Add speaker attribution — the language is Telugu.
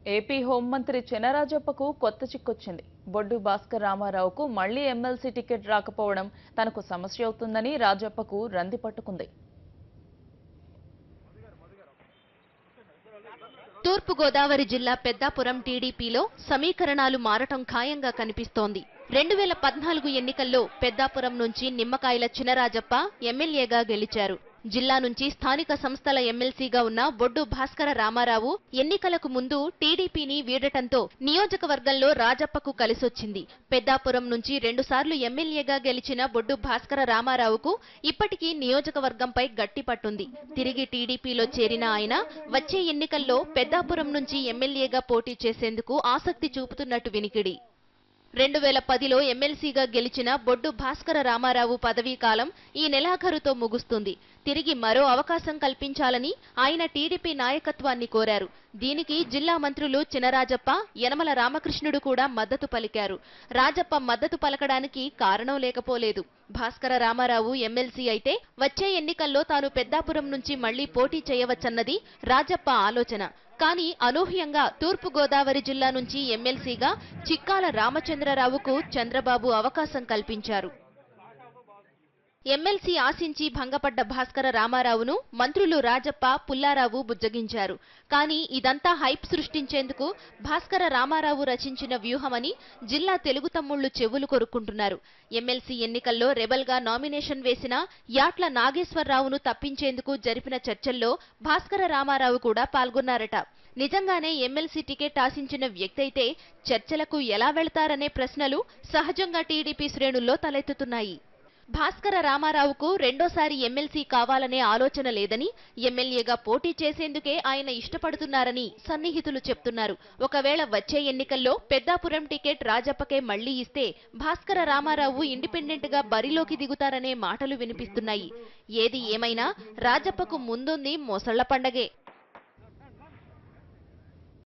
Speaker 1: ఏపీ హోంమంత్రి చెనరాజప్పకు కొత్త చిక్కొచ్చింది. బొడ్డు భాస్కర్ రామారావుకు మళ్లీ ఎమ్మెల్సీ టికెట్ రాకపోవడం తనకు సమస్య అవుతుందని రాజప్పకు రంది పట్టుకుంది.
Speaker 2: తూర్పు గోదావరి జిల్లా పెద్దాపురం టీడీపీలో సమీకరణాలు మారటం ఖాయంగా కనిపిస్తోంది. 2014 ఎన్నికల్లో పెద్దాపురం నుంచి నిమ్మకాయల చినరాజప్ప ఎమ్మెల్యేగా గెలిచారు. జిల్లా నుంచి స్థానిక సంస్థల ఎమ్మెల్సీగా ఉన్న బొడ్డు భాస్కర రామారావు ఎన్నికలకు ముందు టీడీపీని వీడటంతో నియోజకవర్గంలో రాజప్పకు కలిసొచ్చింది. పెద్దాపురం నుంచి 2 సార్లు ఎమ్మెల్యేగా గెలిచిన బొడ్డు భాస్కర రామారావుకు ఇప్పటికీ నియోజకవర్గంపై గట్టి పట్టుంది. తిరిగి టీడీపీలో చేరిన ఆయన వచ్చే ఎన్నికల్లో పెద్దాపురం నుంచి ఎమ్మెల్యేగా పోటీ చేసేందుకు ఆసక్తి చూపుతున్నట్టు వినికిడి. 2010లో ఎమ్మెల్సీగా గెలిచిన బొడ్డు భాస్కర రామారావు పదవీ కాలం ఈ నెలాఖరుతో ముగుస్తుంది. తిరిగి మరో అవకాశం కల్పించాలని ఆయన టీడీపీ నాయకత్వాన్ని కోరారు. దీనికి జిల్లా మంత్రులు చినరాజప్ప, యనమల రామకృష్ణుడు కూడా మద్దతు పలికారు. రాజప్ప మద్దతు పలకడానికి కారణం లేకపోలేదు. భాస్కర రామారావు ఎమ్మెల్సీ అయితే వచ్చే ఎన్నికల్లో తాను పెద్దాపురం నుంచి మళ్లీ పోటీ చేయవచ్చన్నది రాజప్ప ఆలోచన. కానీ అనూహ్యంగా తూర్పు గోదావరి జిల్లా నుంచి ఎమ్మెల్సీగా చిక్కాల రామచంద్రరావుకు చంద్రబాబు అవకాశం కల్పించారు. ఎమ్మెల్సీ ఆశించి భంగపడ్డ భాస్కర రామారావును మంత్రులు రాజప్ప, పుల్లారావు బుజ్జగించారు. కానీ ఇదంతా హైప్ సృష్టించేందుకు భాస్కర రామారావు రచించిన వ్యూహమని జిల్లా తెలుగు తమ్ముళ్లు చెవులు కొరుక్కుంటున్నారు. ఎమ్మెల్సీ ఎన్నికల్లో రెబల్గా నామినేషన్ వేసిన యాట్ల నాగేశ్వరరావును తప్పించేందుకు జరిపిన చర్చల్లో భాస్కర రామారావు కూడా పాల్గొన్నారట. నిజంగానే ఎమ్మెల్సీ టికెట్ ఆశించిన వ్యక్తి అయితే చర్చలకు ఎలా వెళతారనే ప్రశ్నలు సహజంగా టీడీపీ శ్రేణుల్లో తలెత్తుతున్నాయి. భాస్కర రామారావుకు రెండోసారి ఎమ్మెల్సీ కావాలనే ఆలోచన లేదని, ఎమ్మెల్యేగా పోటీ చేసేందుకే ఆయన ఇష్టపడుతున్నారని సన్నిహితులు చెప్తున్నారు. ఒకవేళ వచ్చే ఎన్నికల్లో పెద్దాపురం టికెట్ రాజప్పకే మళ్లీ ఇస్తే భాస్కర రామారావు ఇండిపెండెంట్ గా బరిలోకి దిగుతారనే మాటలు వినిపిస్తున్నాయి. ఏది ఏమైనా రాజప్పకు ముందుంది మొసళ్ల పండగే.